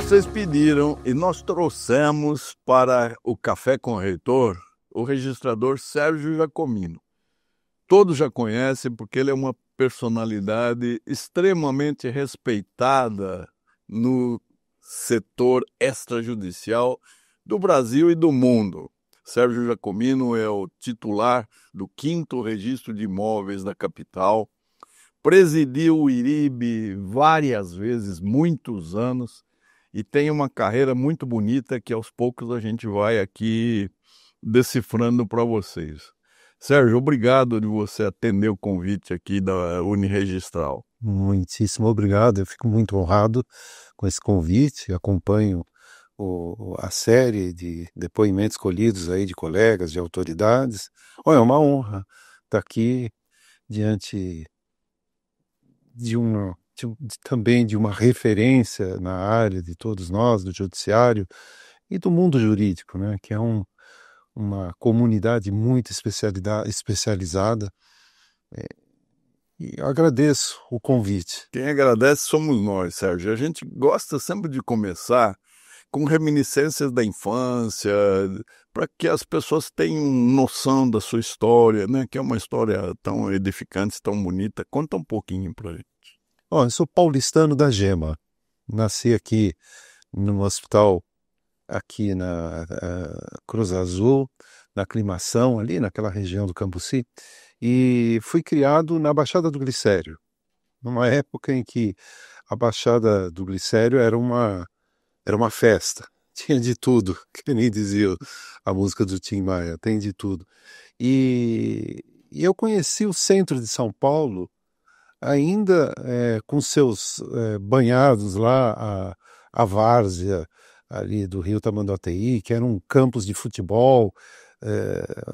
Vocês pediram e nós trouxemos para o Café com o Reitor o registrador Sérgio Giacomino. Todos já conhecem porque ele é uma personalidade extremamente respeitada no setor extrajudicial do Brasil e do mundo. Sérgio Giacomino é o titular do 5º Registro de Imóveis da capital, presidiu o IRIB várias vezes, muitos anos, e tem uma carreira muito bonita que aos poucos a gente vai aqui decifrando para vocês. Sérgio, obrigado de você atender o convite aqui da Uniregistral. Muitíssimo obrigado, eu fico muito honrado com esse convite, acompanho a série de depoimentos colhidos aí de colegas, de autoridades. É uma honra estar aqui diante também de uma referência na área de todos nós, do judiciário e do mundo jurídico, né, que é uma comunidade muito especializada. E eu agradeço o convite. Quem agradece somos nós, Sérgio. A gente gosta sempre de começar com reminiscências da infância, para que as pessoas tenham noção da sua história, né? Que é uma história tão edificante, tão bonita. Conta um pouquinho para a gente. Eu sou paulistano da Gema. Nasci aqui no hospital, aqui na Cruz Azul, na Aclimação, ali naquela região do Cambuci, e fui criado na Baixada do Glicério, numa época em que a Baixada do Glicério era uma festa, tinha de tudo, que nem dizia a música do Tim Maia, tem de tudo. E eu conheci o centro de São Paulo ainda com seus banhados lá, a várzea ali do Rio Tamanduateí, que era um campus de futebol,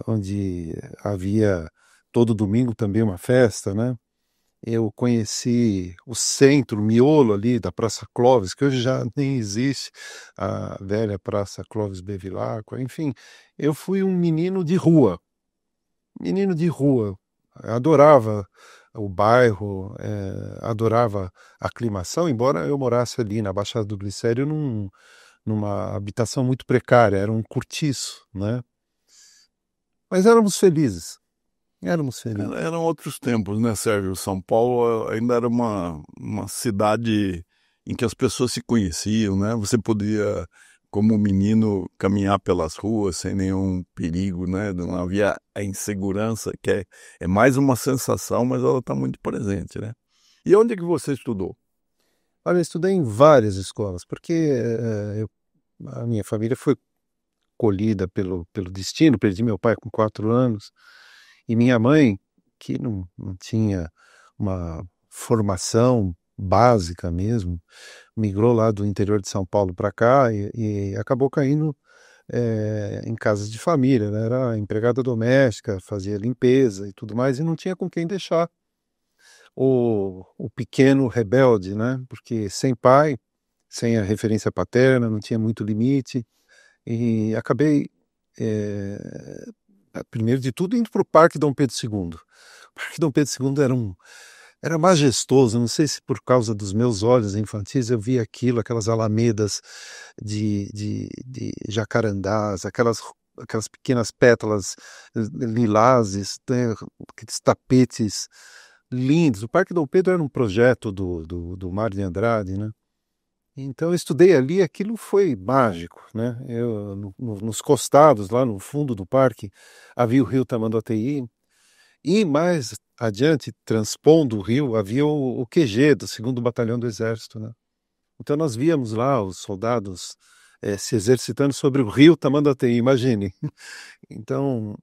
onde havia todo domingo também uma festa, né? Eu conheci o centro, o miolo ali da Praça Clóvis, que hoje já nem existe, a velha Praça Clóvis Bevilacqua. Enfim, eu fui um menino de rua. Adorava o bairro, adorava a aclimação, embora eu morasse ali na Baixada do Glicério numa habitação muito precária, era um cortiço, né? Mas éramos felizes. Eram outros tempos, né, Sérgio? São Paulo ainda era uma cidade em que as pessoas se conheciam, né? Você podia, como menino, caminhar pelas ruas sem nenhum perigo, né? Não havia a insegurança, que é mais uma sensação, mas ela está muito presente, né? E onde é que você estudou? Olha, eu estudei em várias escolas, porque a minha família foi colhida pelo destino. Perdi meu pai com 4 anos, e minha mãe, que não tinha uma formação básica mesmo, migrou lá do interior de São Paulo para cá e acabou caindo em casas de família, né? Era empregada doméstica, fazia limpeza e tudo mais, e não tinha com quem deixar o pequeno rebelde, né? Porque sem pai, sem a referência paterna, não tinha muito limite, e acabei, primeiro de tudo, indo para o Parque Dom Pedro II. O Parque Dom Pedro II era majestoso, não sei se por causa dos meus olhos infantis eu via aquilo, aquelas alamedas de jacarandás, aquelas pequenas pétalas lilazes, né, aqueles tapetes lindos. O Parque Dom Pedro era um projeto do Mário de Andrade, né? Então eu estudei ali, aquilo foi mágico, né? Nos costados, lá no fundo do parque, havia o rio Tamanduateí, e mais adiante, transpondo o rio, havia o QG do 2º Batalhão do Exército, né? Então nós víamos lá os soldados se exercitando sobre o rio Tamanduateí, imagine. Então,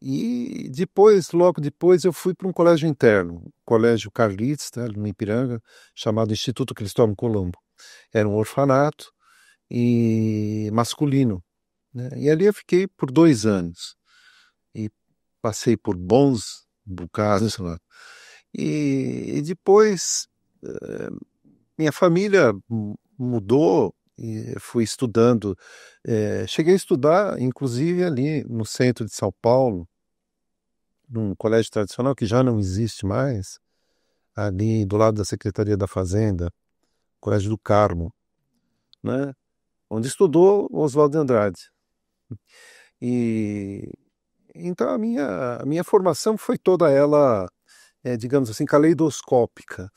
e depois, logo depois, eu fui para um colégio interno, um colégio Carlites, né, no Ipiranga, chamado Instituto Cristóvão Colombo. Era um orfanato e masculino, né? E ali eu fiquei por 2 anos e passei por bons bocados lá. E depois minha família mudou e fui estudando. Cheguei a estudar, inclusive, ali no centro de São Paulo, num colégio tradicional que já não existe mais, ali do lado da Secretaria da Fazenda, Colégio do Carmo. né? Onde estudou Oswald de Andrade. E então a minha formação foi toda ela, digamos assim, caleidoscópica.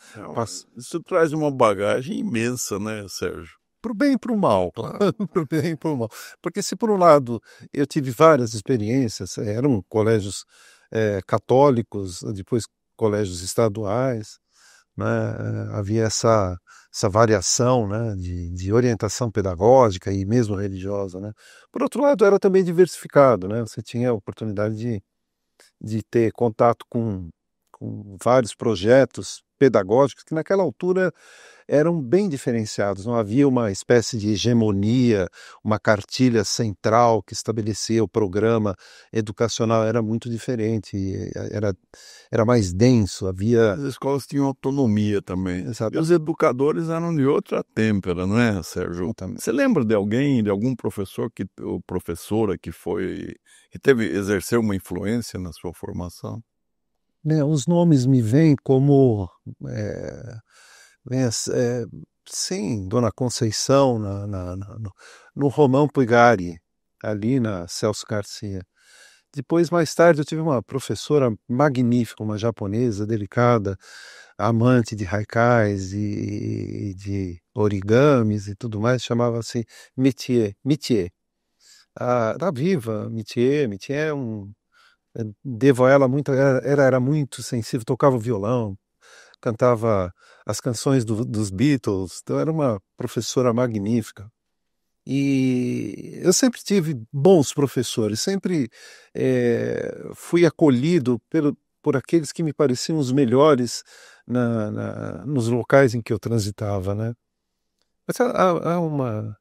Isso traz uma bagagem imensa, né, Sérgio? Para o bem e para o mal. Claro. Para o bem e para o mal. Porque se por um lado eu tive várias experiências, eram colégios católicos, depois colégios estaduais, né? Havia essa variação, né, de orientação pedagógica e mesmo religiosa, né? Por outro lado, era também diversificado, né? Você tinha a oportunidade de ter contato com vários projetos pedagógicos que naquela altura eram bem diferenciados, não havia uma espécie de hegemonia, uma cartilha central que estabelecia o programa educacional, era muito diferente, era mais denso, havia... As escolas tinham autonomia também. E os Exatamente. educadores eram de outra têmpera, não é, Sérgio? Você lembra de alguém, de algum professor ou professora que exerceu uma influência na sua formação? Né, os nomes me vêm como é, sim, Dona Conceição no Romão Pugari, ali na Celso Garcia. Depois, mais tarde, eu tive uma professora magnífica, uma japonesa, delicada, amante de haikais e de origamis e tudo mais, chamava-se Métier. Métier. Tá viva, Métier. Métier devo a ela muito, era muito sensível, tocava violão, cantava as canções dos Beatles, então era uma professora magnífica. E eu sempre tive bons professores, sempre fui acolhido por aqueles que me pareciam os melhores nos locais em que eu transitava, né? Mas há uma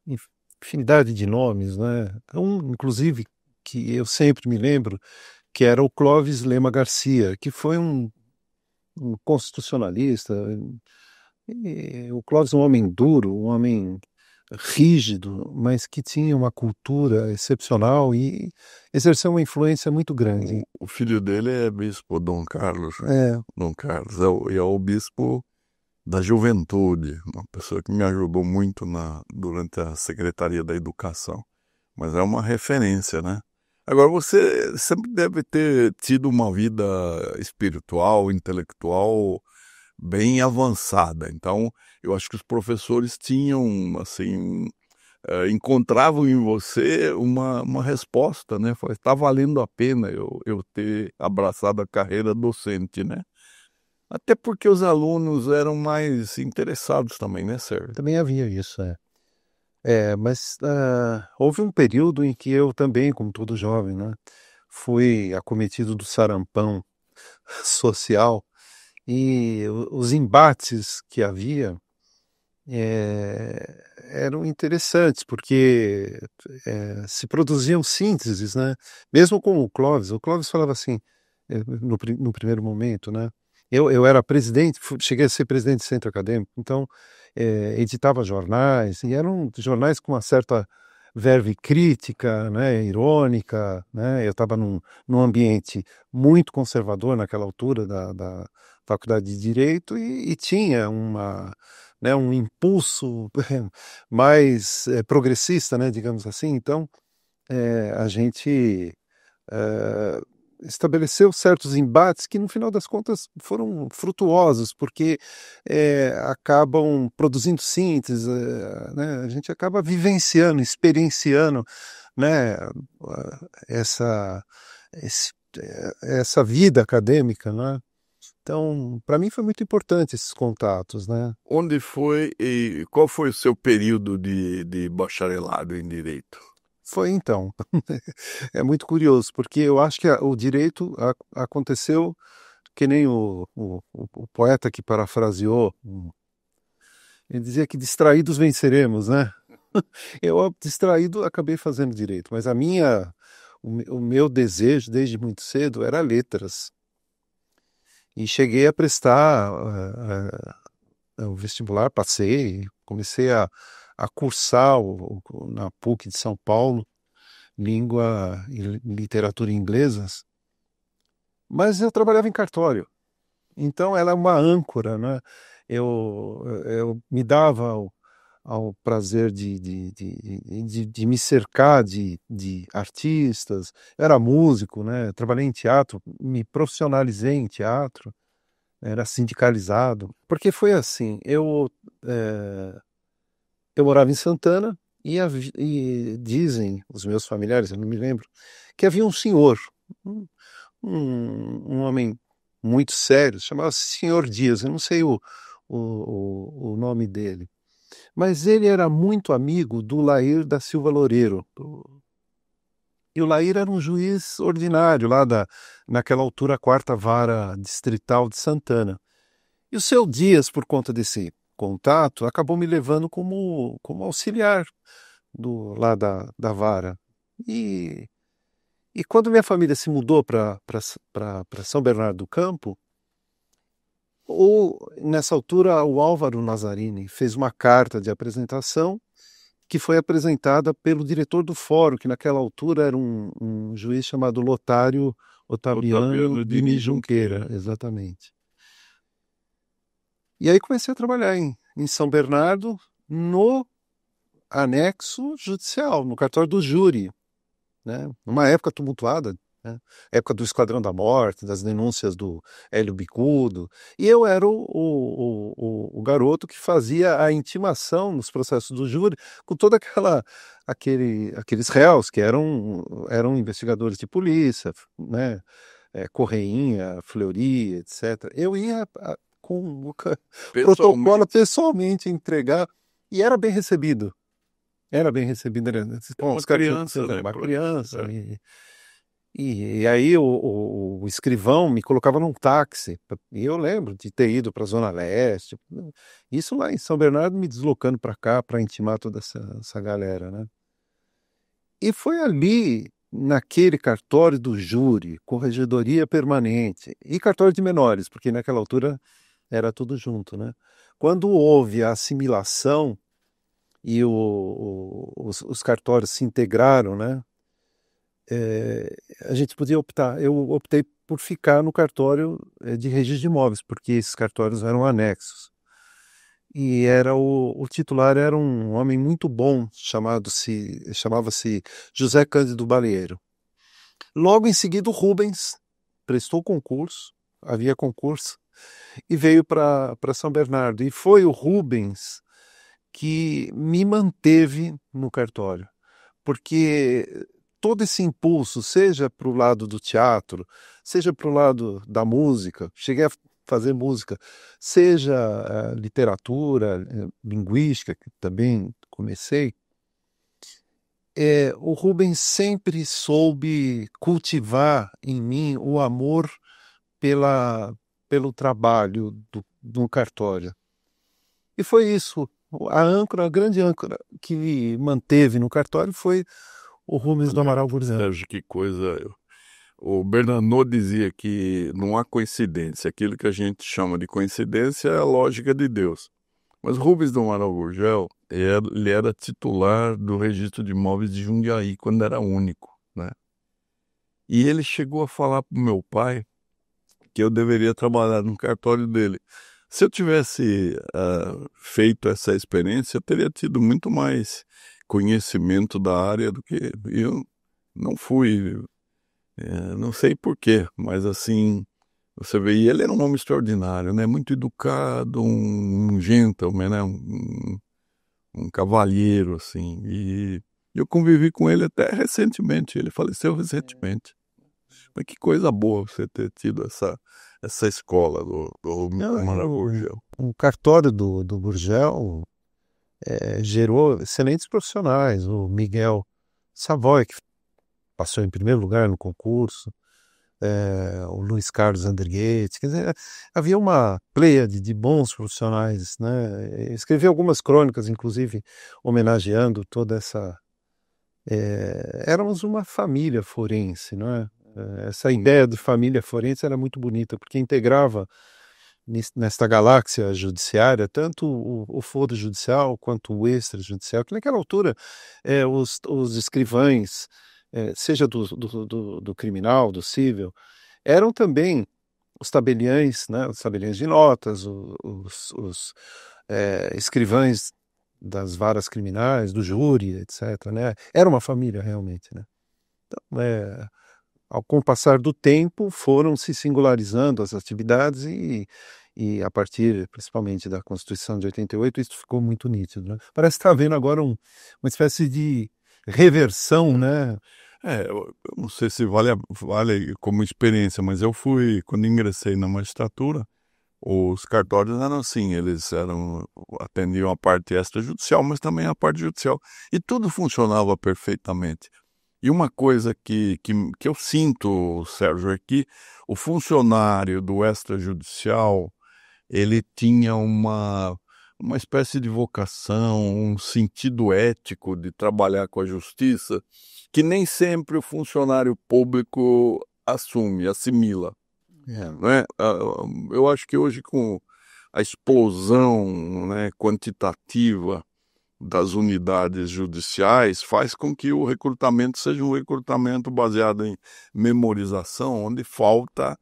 infinidade de nomes, né? Inclusive, que eu sempre me lembro, que era o Clóvis Lema Garcia, que foi um constitucionalista. E o Clóvis é um homem duro, um homem rígido, mas que tinha uma cultura excepcional e exerceu uma influência muito grande. O filho dele é bispo Dom Carlos. É, Dom Carlos é o bispo da juventude, uma pessoa que me ajudou muito durante a Secretaria da Educação. Mas é uma referência, né? Agora, você sempre deve ter tido uma vida espiritual, intelectual bem avançada. Então, eu acho que os professores tinham, assim, encontravam em você uma resposta, né? Está valendo a pena eu ter abraçado a carreira docente, né? Até porque os alunos eram mais interessados também, né, Sérgio? também havia isso, mas houve um período em que eu também, como todo jovem, né, fui acometido do sarampão social e os embates que havia eram interessantes, porque se produziam sínteses, né? Mesmo com o Clóvis falava assim, no primeiro momento, né? Eu era presidente, cheguei a ser presidente do centro acadêmico, então editava jornais, e eram jornais com uma certa verve crítica, né, irônica, né? Eu estava num ambiente muito conservador naquela altura da Faculdade de Direito e tinha né, um impulso mais progressista, né, digamos assim. Então, a gente estabeleceu certos embates que, no final das contas, foram frutuosos, porque acabam produzindo síntese, né, a gente acaba vivenciando, experienciando, né, essa, essa vida acadêmica, né? Então, para mim foi muito importante esses contatos, né? Onde foi e qual foi o seu período de bacharelado em Direito? Foi então. É muito curioso, porque eu acho que o direito aconteceu que nem o poeta que parafraseou, ele dizia que distraídos venceremos, né? Eu, distraído, acabei fazendo direito, mas o meu desejo desde muito cedo era letras. E cheguei a prestar o vestibular, passei, comecei a cursar na PUC de São Paulo, língua e literatura inglesas, mas eu trabalhava em cartório, então ela é uma âncora, né? Eu me dava ao prazer de me cercar de artistas. Eu era músico, né? Trabalhei em teatro, me profissionalizei em teatro, era sindicalizado. Porque foi assim, eu morava em Santana e dizem os meus familiares, eu não me lembro, que havia um senhor, um, um homem muito sério, chamava-se Senhor Dias, eu não sei o nome dele. Mas ele era muito amigo do Lair da Silva Loureiro. E o Lair era um juiz ordinário, naquela altura, a quarta vara distrital de Santana. E o seu Dias, por conta desse contato, acabou me levando como auxiliar lá da vara. E quando minha família se mudou para São Bernardo do Campo, nessa altura, o Álvaro Nazzarini fez uma carta de apresentação que foi apresentada pelo diretor do fórum, que naquela altura era um juiz chamado Lotário Otaviano Diniz Junqueira, exatamente. E aí comecei a trabalhar em São Bernardo, no anexo judicial, no cartório do júri, né? Numa época tumultuada, né? Época do Esquadrão da Morte, das denúncias do Hélio Bicudo, e eu era o garoto que fazia a intimação nos processos do júri com toda aqueles réus que eram investigadores de polícia, né? Correinha, Fleury, etc. Eu ia com o protocolo pessoalmente entregar e era bem recebido. Era bem recebido. Bom, uma criança, né? Uma criança. E aí o escrivão me colocava num táxi. E eu lembro de ter ido para a Zona Leste. Isso lá em São Bernardo, me deslocando para cá para intimar toda essa galera, né? E foi ali, naquele cartório do júri, corregedoria permanente e cartório de menores, porque naquela altura era tudo junto, né? Quando houve a assimilação e os cartórios se integraram, né? A gente podia optar. Eu optei por ficar no cartório de registro de imóveis, porque esses cartórios eram anexos. E o titular era um homem muito bom, chamava-se José Cândido Balieiro. Logo em seguida, o Rubens prestou concurso, havia concurso, e veio para São Bernardo. E foi o Rubens que me manteve no cartório, porque todo esse impulso, seja para o lado do teatro, seja para o lado da música, cheguei a fazer música, seja literatura, linguística, que também comecei, o Rubens sempre soube cultivar em mim o amor pelo trabalho do cartório. E foi isso. A grande âncora que me manteve no cartório foi o Rubens do Amaral Gurgel. Sérgio, que coisa. O Bernanos dizia que não há coincidência. Aquilo que a gente chama de coincidência é a lógica de Deus. Mas Rubens do Amaral Gurgel, ele era titular do registro de imóveis de Jundiaí, quando era único, né? E ele chegou a falar para o meu pai que eu deveria trabalhar no cartório dele. Se eu tivesse feito essa experiência, eu teria tido muito mais conhecimento da área do que eu não fui. Não sei por quê, mas assim, você vê, e ele era um homem extraordinário, né? Muito educado, um gentleman, né? Um cavalheiro, assim. E eu convivi com ele até recentemente, ele faleceu recentemente. Mas que coisa boa você ter tido essa escola do Amaral Gurgel. O cartório do Gurgel gerou excelentes profissionais. O Miguel Savoy, que passou em primeiro lugar no concurso, o Luiz Carlos Andriguete, quer dizer, havia uma pleiade de bons profissionais, né? Escrevi algumas crônicas, inclusive, homenageando toda essa... éramos uma família forense, não é? Essa ideia de família forense era muito bonita, porque integrava nesta galáxia judiciária tanto o foro judicial quanto o extrajudicial, que naquela altura os escrivães, seja do criminal, do cível, eram também os tabeliães, né, os tabeliães de notas, os escrivães das varas criminais, do júri, etc., né? Era uma família realmente, né? Então, com o passar do tempo, foram se singularizando as atividades e a partir, principalmente, da Constituição de 88, isso ficou muito nítido, né? Parece que está havendo agora uma espécie de reversão, né? Eu não sei se vale como experiência, mas eu fui, quando ingressei na magistratura, os cartórios eram assim, atendiam a parte extrajudicial, mas também a parte judicial, e tudo funcionava perfeitamente. E uma coisa que eu sinto, Sérgio, é que o funcionário do extrajudicial, ele tinha uma espécie de vocação, um sentido ético de trabalhar com a justiça, que nem sempre o funcionário público assimila, É. né? Eu acho que hoje, com a explosão, né, quantitativa das unidades judiciais, faz com que o recrutamento seja um recrutamento baseado em memorização, onde falta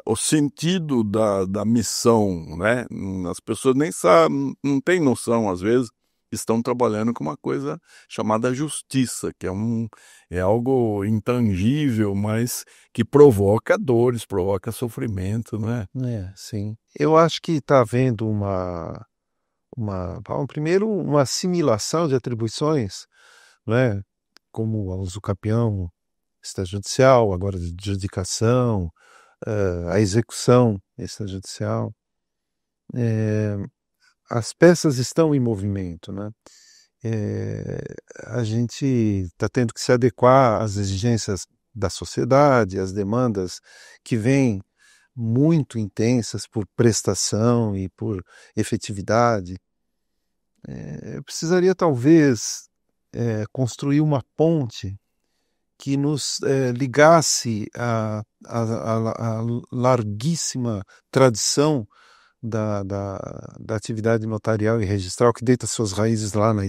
o sentido da missão, né? As pessoas nem sabem, não têm noção, às vezes, que estão trabalhando com uma coisa chamada justiça, que é algo intangível, mas que provoca dores, provoca sofrimento, né? Sim. Eu acho que está havendo primeiro, uma assimilação de atribuições, né? Como a usucapião extrajudicial, agora de adjudicação, a execução extrajudicial. As peças estão em movimento, né? A gente está tendo que se adequar às exigências da sociedade, às demandas que vêm muito intensas por prestação e por efetividade. Eu precisaria talvez construir uma ponte que nos ligasse à larguíssima tradição da atividade notarial e registral, que deita suas raízes lá na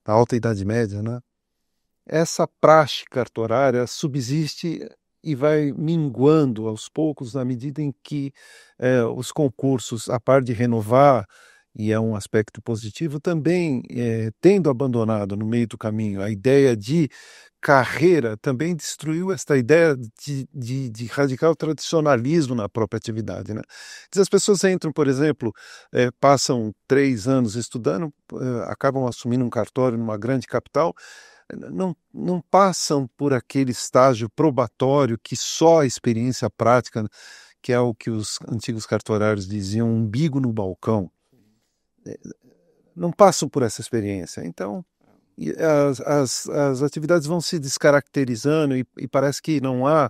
Alta Idade Média, né? Essa praxe cartorária subsiste e vai minguando aos poucos na medida em que os concursos, a par de renovar, e é um aspecto positivo, também tendo abandonado no meio do caminho a ideia de carreira, também destruiu esta ideia de radical tradicionalismo na própria atividade, né? As pessoas entram, por exemplo, passam 3 anos estudando, acabam assumindo um cartório numa grande capital, não passam por aquele estágio probatório que só a experiência prática, que é o que os antigos cartorários diziam, umbigo no balcão, não passam por essa experiência. Então, as atividades vão se descaracterizando e parece que não há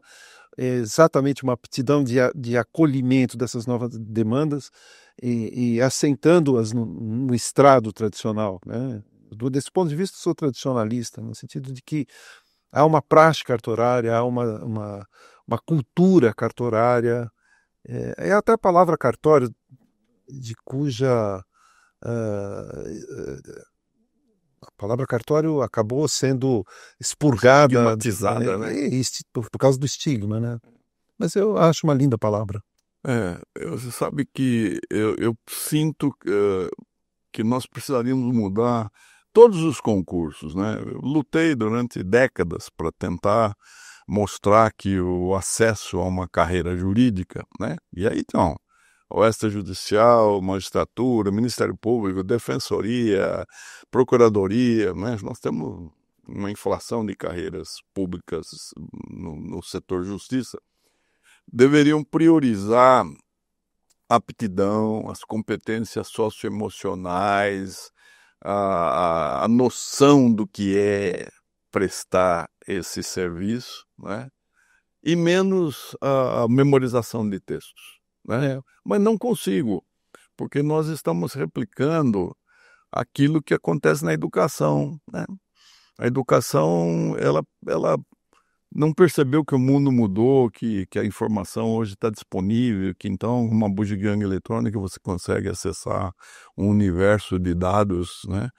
exatamente uma aptidão de acolhimento dessas novas demandas e assentando-as no estrado tradicional, né? Desse ponto de vista, sou tradicionalista, no sentido de que há uma praxe cartorária, há uma cultura cartorária, até a palavra cartório, de cuja a palavra cartório acabou sendo expurgada, Estigmatizada, né? por causa do estigma, né? Mas eu acho uma linda palavra. Você sabe que eu sinto que nós precisaríamos mudar todos os concursos, né? Eu lutei durante décadas para tentar mostrar que o acesso a uma carreira jurídica, né? E aí, então, o extrajudicial, magistratura, Ministério Público, Defensoria, Procuradoria, né? Nós temos uma inflação de carreiras públicas no setor justiça, deveriam priorizar a aptidão, as competências socioemocionais, a noção do que é prestar esse serviço, né? E menos a memorização de textos, né? Mas não consigo, porque nós estamos replicando aquilo que acontece na educação, né? A educação, ela não percebeu que o mundo mudou, que a informação hoje está disponível, que então uma bugiganga eletrônica você consegue acessar um universo de dados, né?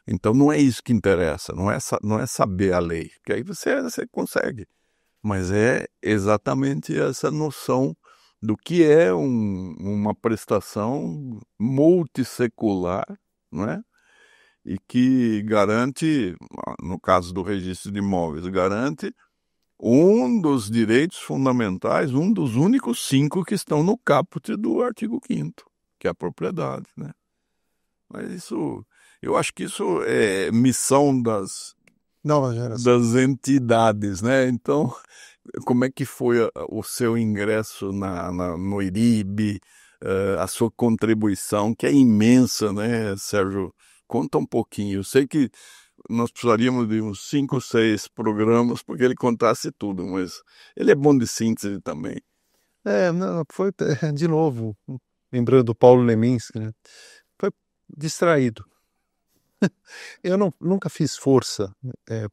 Então não é isso que interessa, não é saber a lei, que aí você consegue, mas é exatamente essa noção do que é uma prestação multissecular, não é? e que garante, no caso do registro de imóveis, garante um dos direitos fundamentais, um dos únicos 5 que estão no caput do artigo 5º, que é a propriedade, né? Mas isso, eu acho que isso é missão Nova geração. das entidades, né? Então, como é que foi o seu ingresso no IRIB, a sua contribuição, que é imensa, né, Sérgio? Conta um pouquinho. Eu sei que nós precisaríamos de uns 5 ou 6 programas porque ele contasse tudo, mas ele é bom de síntese também. Não, foi, de novo, lembrando do Paulo Leminski, né? Foi distraído. Eu nunca fiz força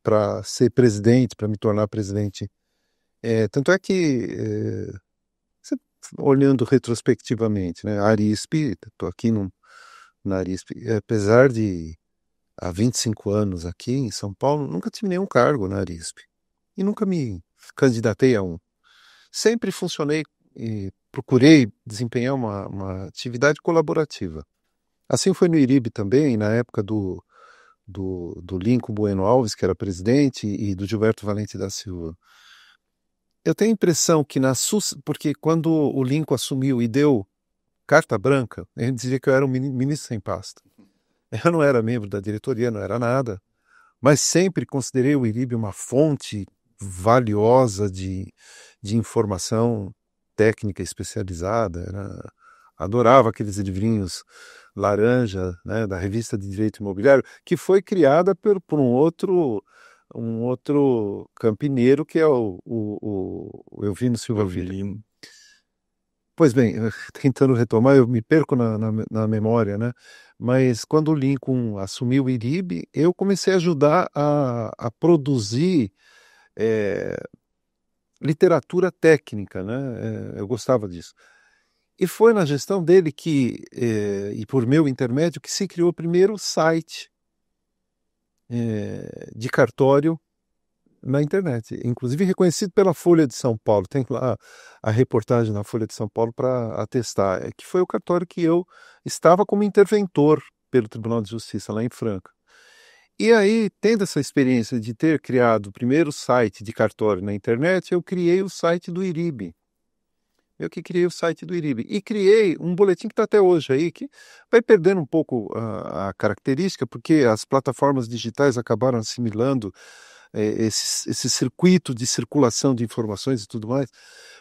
para ser presidente, para me tornar presidente. Tanto é que, você- olhando retrospectivamente, né, a Arisp, estou aqui na Arisp, apesar de há 25 anos aqui em São Paulo, nunca tive nenhum cargo na Arisp e nunca me candidatei a um. Sempre funcionei e procurei desempenhar uma atividade colaborativa. Assim foi no IRIB também, na época do Lincoln Bueno Alves, que era presidente, e do Gilberto Valente da Silva. Eu tenho a impressão que porque quando o Lincoln assumiu e deu carta branca, ele dizia que eu era um ministro sem pasta. Eu não era membro da diretoria, não era nada, mas sempre considerei o IRIB uma fonte valiosa de informação técnica especializada. Adorava aqueles livrinhos laranja, né, da Revista de Direito Imobiliário, que foi criada por um outro campineiro, que é o Elvino Silva Filho. Evelino. Pois bem, tentando retomar, eu me perco na memória, né? Mas quando o Lincoln assumiu o IRIB, eu comecei a ajudar a produzir eh, literatura técnica, né? Eu gostava disso. E foi na gestão dele e por meu intermédio, que se criou o primeiro site de cartório na internet, inclusive reconhecido pela Folha de São Paulo. Tem lá a reportagem na Folha de São Paulo para atestar, que foi o cartório que eu estava como interventor pelo Tribunal de Justiça lá em Franca. E aí, tendo essa experiência de ter criado o primeiro site de cartório na internet, eu criei o site do IRIB. Eu que criei o site do IRIB. E criei um boletim que está até hoje aí, que vai perdendo um pouco a característica, porque as plataformas digitais acabaram assimilando esse circuito de circulação de informações e tudo mais,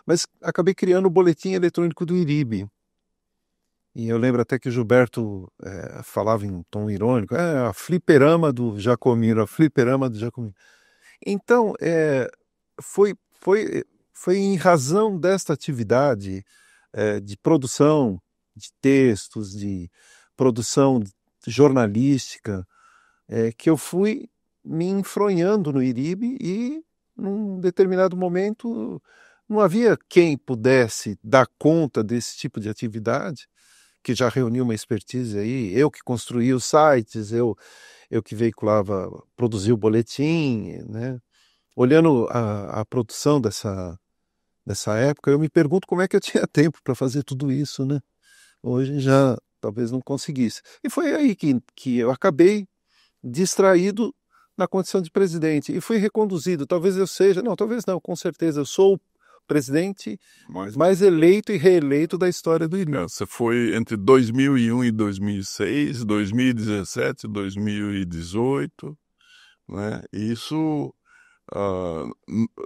mas acabei criando o boletim eletrônico do IRIB. E eu lembro até que o Gilberto falava em tom irônico, a fliperama do Jacomino, a fliperama do Jacomino. Então, foi, foi, foi em razão desta atividade de produção de textos, de produção jornalística, que eu fui me enfronhando no IRIB e, num determinado momento, não havia quem pudesse dar conta desse tipo de atividade, que já reuniu uma expertise aí, eu que construía os sites, eu que veiculava, produzia o boletim, né? Olhando a produção dessa época, eu me pergunto como é que eu tinha tempo para fazer tudo isso, né? Hoje já talvez não conseguisse. E foi aí que eu acabei distraído na condição de presidente e fui reconduzido. Talvez eu seja, não, talvez não, com certeza eu sou o presidente mais eleito e reeleito da história do IRIB. Você foi entre 2001 e 2006, 2017, 2018, né? Isso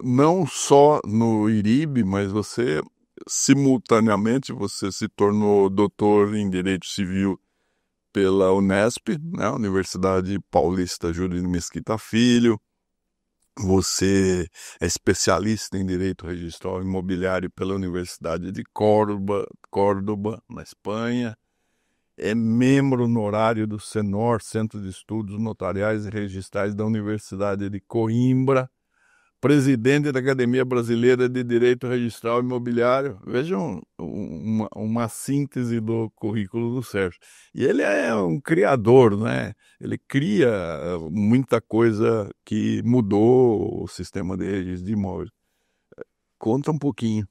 não só no IRIB, mas você simultaneamente você se tornou doutor em Direito Civil pela Unesp, né? Universidade Paulista Júlio de Mesquita Filho. Você é especialista em Direito Registral Imobiliário pela Universidade de Córdoba, na Espanha. É membro honorário do CENOR, Centro de Estudos Notariais e Registrais da Universidade de Coimbra, presidente da Academia Brasileira de Direito Registral Imobiliário. Vejam uma síntese do currículo do Sérgio. E ele é um criador, né? Ele cria muita coisa que mudou o sistema de registro de imóveis. Conta um pouquinho.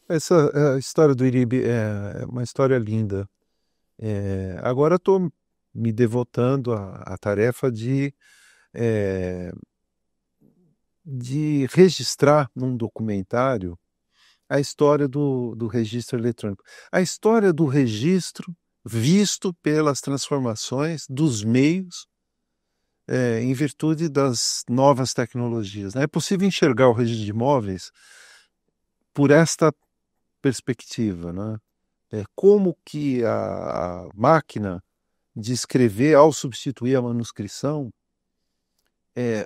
Essa história do IRIB é uma história linda. Agora estou me devotando à tarefa de registrar num documentário a história do registro eletrônico. A história do registro visto pelas transformações dos meios em virtude das novas tecnologias, né? É possível enxergar o registro de imóveis por esta perspectiva, né? Como que a máquina de escrever, ao substituir a manuscrição,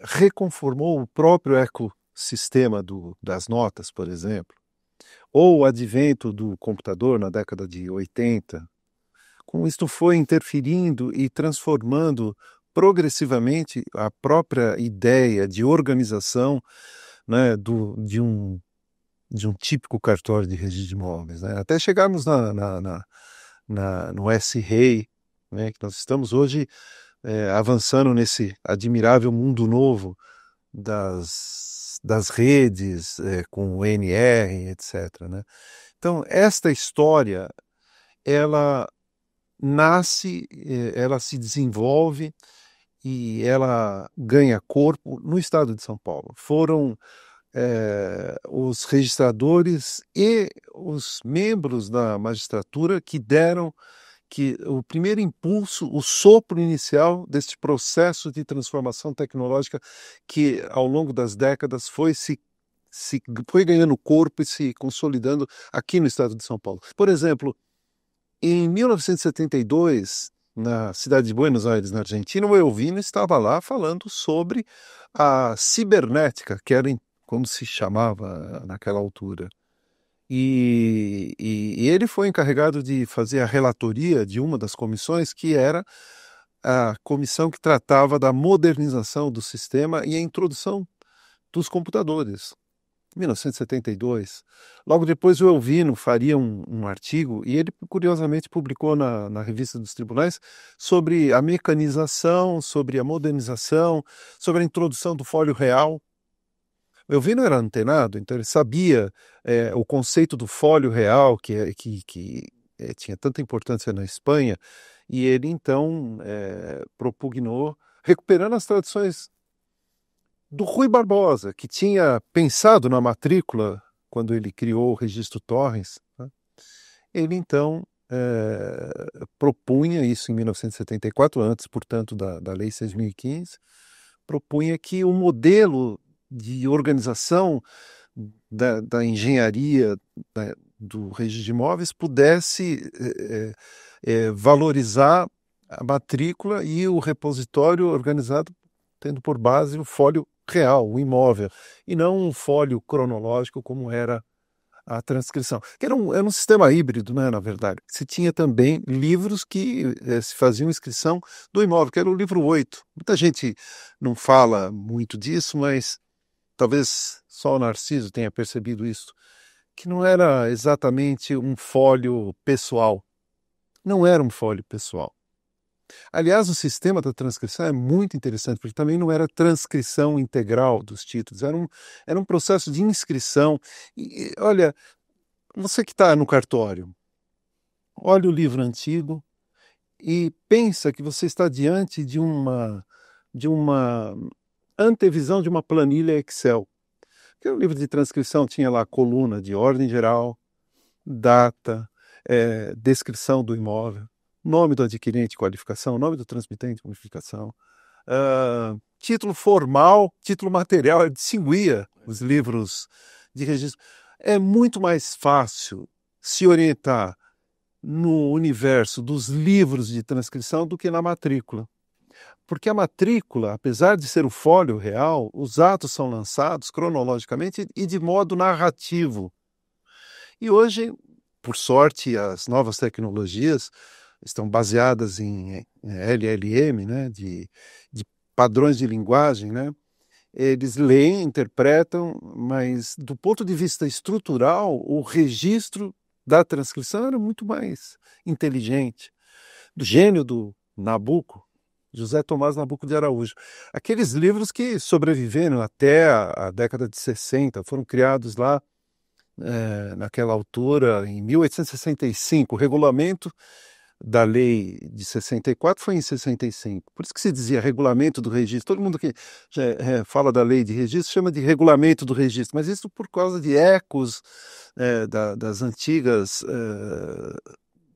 reconformou o próprio ecossistema das notas, por exemplo, ou o advento do computador na década de 80, como isto foi interferindo e transformando progressivamente a própria ideia de organização, né, de um típico cartório de registro de imóveis, né, até chegarmos no S-REI, né, que nós estamos hoje avançando nesse admirável mundo novo das redes, com o NR, etc., né? Então, esta história, ela nasce, ela se desenvolve e ela ganha corpo no estado de São Paulo. Foram os registradores e os membros da magistratura que deram o primeiro impulso, o sopro inicial deste processo de transformação tecnológica que, ao longo das décadas, foi ganhando corpo e se consolidando aqui no estado de São Paulo. Por exemplo, em 1972, na cidade de Buenos Aires, na Argentina, o Elvino estava lá falando sobre a cibernética, que era como se chamava naquela altura. E ele foi encarregado de fazer a relatoria de uma das comissões, que era a comissão que tratava da modernização do sistema e a introdução dos computadores. 1972. Logo depois o Elvino faria um artigo, e ele curiosamente publicou na Revista dos Tribunais, sobre a mecanização, sobre a modernização, sobre a introdução do fólio real. O Elvino era antenado, então ele sabia o conceito do fólio real, que tinha tanta importância na Espanha, e ele então propugnou, recuperando as tradições do Rui Barbosa, que tinha pensado na matrícula quando ele criou o registro Torrens, né? Ele então propunha isso em 1974, antes, portanto, da Lei 6.015, propunha que o modelo de organização da engenharia do registro de imóveis pudesse valorizar a matrícula e o repositório organizado tendo por base o fólio real, o imóvel, e não um fólio cronológico como era a transcrição, que era um sistema híbrido, né, na verdade. Se tinha também livros que se faziam inscrição do imóvel, que era o livro 8. Muita gente não fala muito disso, mas talvez só o Narciso tenha percebido isso, que não era exatamente um fólio pessoal. Não era um fólio pessoal. Aliás, o sistema da transcrição é muito interessante, porque também não era transcrição integral dos títulos, era um processo de inscrição. E, olha, você que está no cartório, olha o livro antigo e pensa que você está diante de uma antevisão de uma planilha Excel. Porque o livro de transcrição tinha lá a coluna de ordem geral, data, descrição do imóvel, nome do adquirente, qualificação, nome do transmitente, qualificação, título formal, título material, distinguia os livros de registro. É muito mais fácil se orientar no universo dos livros de transcrição do que na matrícula. Porque a matrícula, apesar de ser o fólio real, os atos são lançados cronologicamente e de modo narrativo. E hoje, por sorte, as novas tecnologias estão baseadas em LLM, né, de padrões de linguagem, né? Eles leem, interpretam, mas do ponto de vista estrutural, o registro da transcrição era muito mais inteligente. Do gênio do Nabuco, José Tomás Nabuco de Araújo. Aqueles livros que sobreviveram até a década de 60, foram criados lá naquela altura, em 1865, o regulamento da lei de 64 foi em 65. Por isso que se dizia regulamento do registro. Todo mundo que fala da lei de registro chama de regulamento do registro, mas isso por causa de ecos das antigas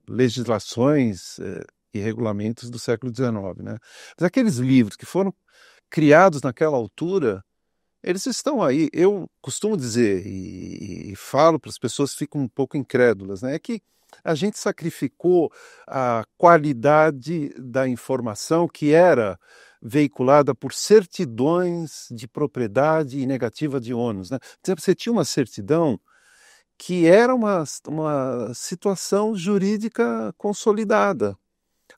legislações e regulamentos do século XIX, né? Mas aqueles livros que foram criados naquela altura, eles estão aí. Eu costumo dizer e falo para as pessoas que ficam um pouco incrédulas, né? É que a gente sacrificou a qualidade da informação que era veiculada por certidões de propriedade e negativa de ônus, né? Por exemplo, você tinha uma certidão que era uma situação jurídica consolidada.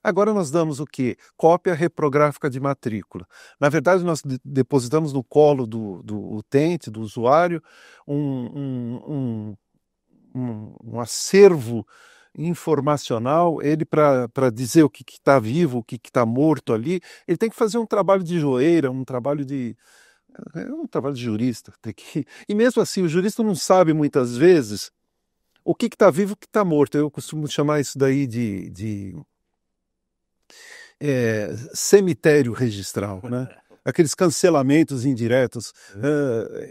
Agora nós damos o quê? Cópia reprográfica de matrícula. Na verdade, nós depositamos no colo do utente, do usuário, um acervo informacional. Ele, para dizer o que está vivo, o que está morto ali, ele tem que fazer um trabalho de joeira, um trabalho de jurista. E mesmo assim, o jurista não sabe muitas vezes o que está vivo e o que está morto. Eu costumo chamar isso daí de cemitério registral, né? Aqueles cancelamentos indiretos.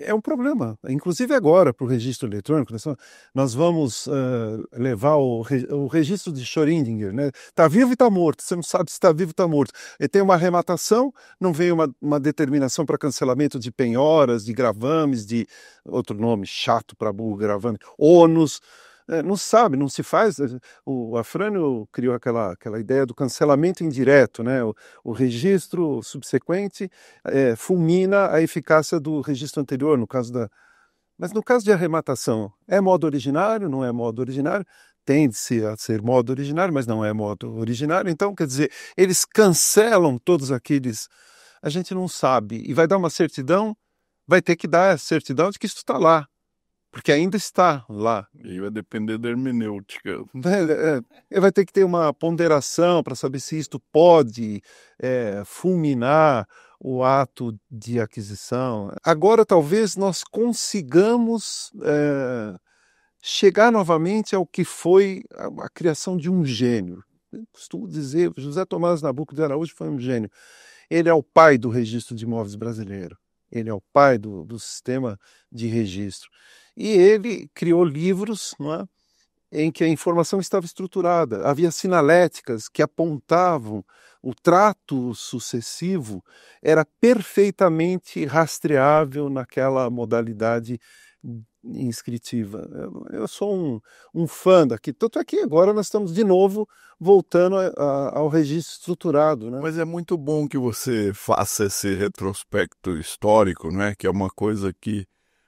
É um problema, inclusive agora para o registro eletrônico. Nós vamos levar o registro de Schrödinger, né? Está vivo e está morto, você não sabe se está vivo ou está morto. E tem uma arrematação, não veio uma determinação para cancelamento de penhoras, de gravames, de outro nome chato para burro, gravame, ônus. Não sabe, não se faz. O Afrânio criou aquela ideia do cancelamento indireto, né? O registro subsequente fulmina a eficácia do registro anterior, no caso da. Mas no caso de arrematação, é modo originário, não é modo originário? Tende-se a ser modo originário, mas não é modo originário. Então, quer dizer, eles cancelam todos aqueles. A gente não sabe. E vai dar uma certidão, vai ter que dar a certidão de que isso está lá. Porque ainda está lá. E vai depender da hermenêutica. Vai ter que ter uma ponderação para saber se isto pode fulminar o ato de aquisição. Agora, talvez nós consigamos chegar novamente ao que foi a criação de um gênio. Eu costumo dizer, José Tomás Nabuco de Araújo foi um gênio. Ele é o pai do registro de imóveis brasileiro. Ele é o pai do sistema de registro. E ele criou livros, não é, em que a informação estava estruturada. Havia sinaléticas que apontavam o trato sucessivo, era perfeitamente rastreável naquela modalidade inscritiva. Eu sou um fã daqui. Tanto é que agora nós estamos de novo voltando ao registro estruturado, né? Mas é muito bom que você faça esse retrospecto histórico, né? Que é uma coisa que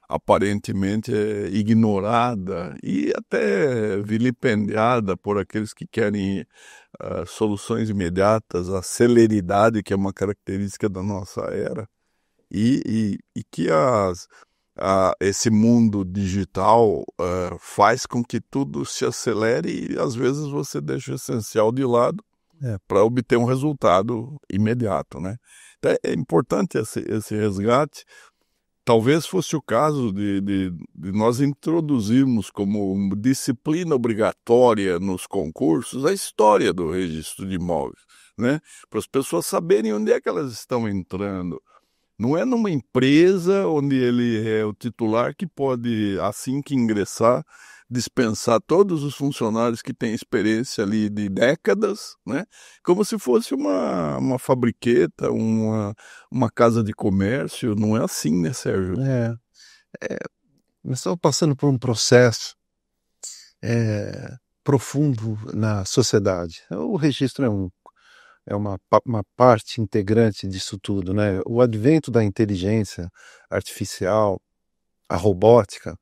aparentemente é ignorada e até vilipendiada por aqueles que querem soluções imediatas, a celeridade, que é uma característica da nossa era, e que esse mundo digital faz com que tudo se acelere e às vezes você deixa o essencial de lado para obter um resultado imediato, né? Então, é importante esse resgate. Talvez fosse o caso de nós introduzirmos como disciplina obrigatória nos concursos a história do registro de imóveis, né? Para as pessoas saberem onde é que elas estão entrando. Não é numa empresa onde ele é o titular que pode, assim que ingressar, dispensar todos os funcionários que têm experiência ali de décadas, né? Como se fosse uma fabriqueta, uma casa de comércio. Não é assim, né, Sérgio? Nós estamos passando por um processo profundo na sociedade. O registro é uma parte integrante disso tudo, né? O advento da inteligência artificial, a robótica,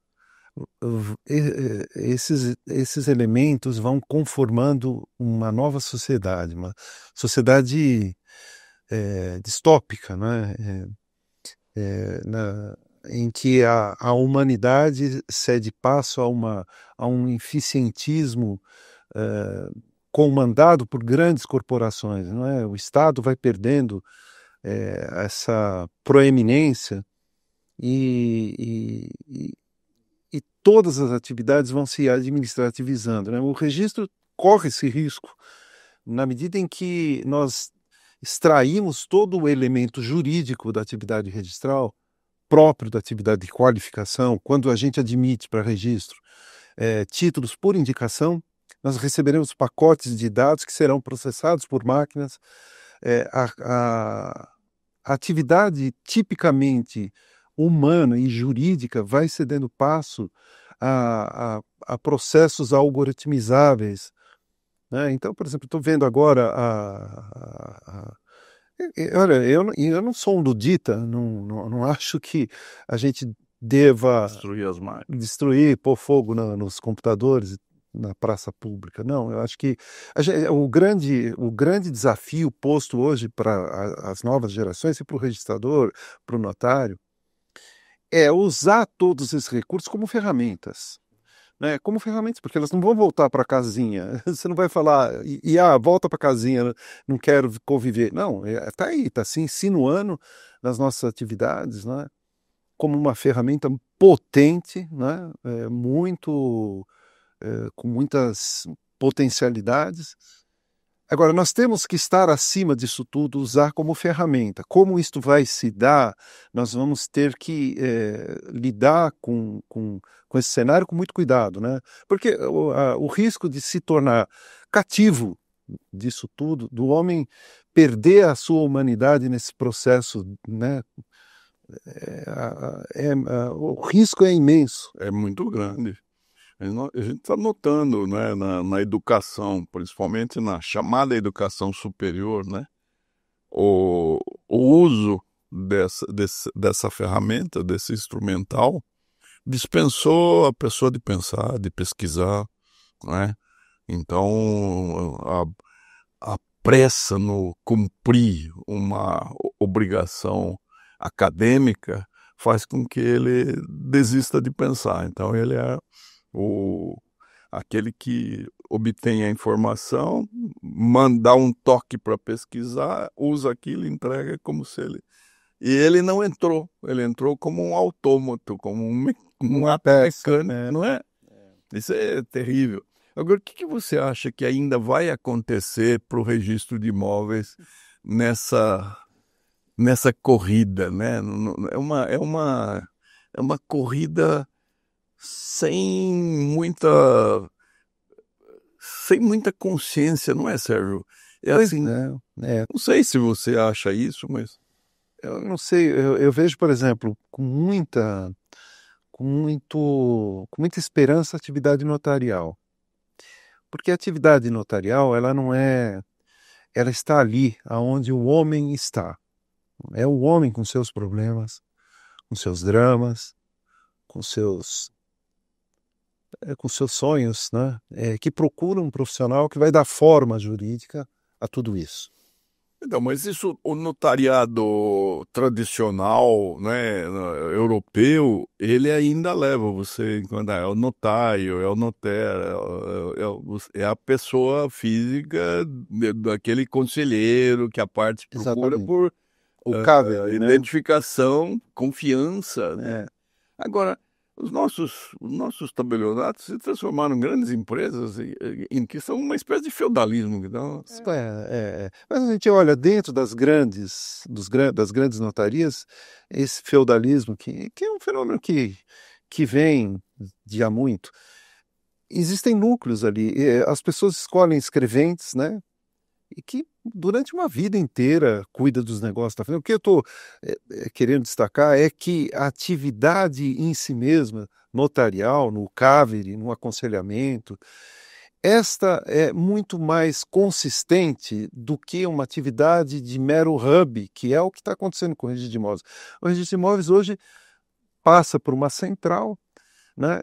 esses elementos vão conformando uma nova sociedade, uma sociedade distópica, né? Em que a humanidade cede passo a um eficientismo comandado por grandes corporações, não é? O Estado vai perdendo essa proeminência e todas as atividades vão se administrativizando, né? O registro corre esse risco na medida em que nós extraímos todo o elemento jurídico da atividade registral, próprio da atividade de qualificação, quando a gente admite para registro títulos por indicação, nós receberemos pacotes de dados que serão processados por máquinas. A atividade tipicamente humana e jurídica vai cedendo passo a processos algoritmizáveis, né? Então, por exemplo, estou vendo agora olha, eu não sou um ludita, não acho que a gente deva Destruir as máquinas. destruir, pôr fogo nos computadores, na praça pública. Não, eu acho que o grande desafio posto hoje para as novas gerações e para o registrador, para o notário, é usar todos esses recursos como ferramentas. Né, como ferramentas, porque elas não vão voltar para a casinha. Você não vai falar, volta para a casinha, não quero conviver. Não, está aí, está se insinuando nas nossas atividades, né, como uma ferramenta potente, né, com muitas potencialidades. Agora, nós temos que estar acima disso tudo, usar como ferramenta. Como isto vai se dar, nós vamos ter que lidar com esse cenário com muito cuidado, né? Porque o risco de se tornar cativo disso tudo, do homem perder a sua humanidade nesse processo, né? O risco é imenso. É muito grande. A gente está notando, né, na educação, principalmente na chamada educação superior, né, o uso dessa ferramenta, desse instrumental, dispensou a pessoa de pensar, de pesquisar, né? Então, a pressa no cumprir uma obrigação acadêmica faz com que ele desista de pensar. Então, ele é aquele que obtém a informação, manda um toque para pesquisar, usa aquilo, entrega como se ele... E ele não entrou, ele entrou como um autômato, como um mecânico, não é? Isso é terrível. Agora, o que você acha que ainda vai acontecer para o registro de imóveis nessa corrida, né? É uma corrida sem muita consciência, não é, Sérgio? É assim, não sei se você acha isso, mas eu não sei, eu vejo, por exemplo, com muita esperança a atividade notarial. Porque a atividade notarial, ela está ali aonde o homem está. É o homem com seus problemas, com seus dramas, com seus sonhos, né? Que procura um profissional que vai dar forma jurídica a tudo isso. Então, mas isso, o notariado tradicional, né, europeu, ele ainda leva você, enquanto é o notário, é o notário, é a pessoa física daquele conselheiro que a parte procura por o CAVER, né? Identificação, confiança, né? Agora, os nossos tabelionatos se transformaram em grandes empresas em que são uma espécie de feudalismo. Então, Mas a gente olha dentro das grandes notarias, esse feudalismo, que é um fenômeno que vem de há muito. Existem núcleos ali, as pessoas escolhem escreventes, né? E que durante uma vida inteira cuida dos negócios. O que eu estou querendo destacar é que a atividade em si mesma, notarial, no CAVER, no aconselhamento, esta é muito mais consistente do que uma atividade de mero hub, que é o que está acontecendo com o registro de imóveis. O registro de imóveis hoje passa por uma central, né?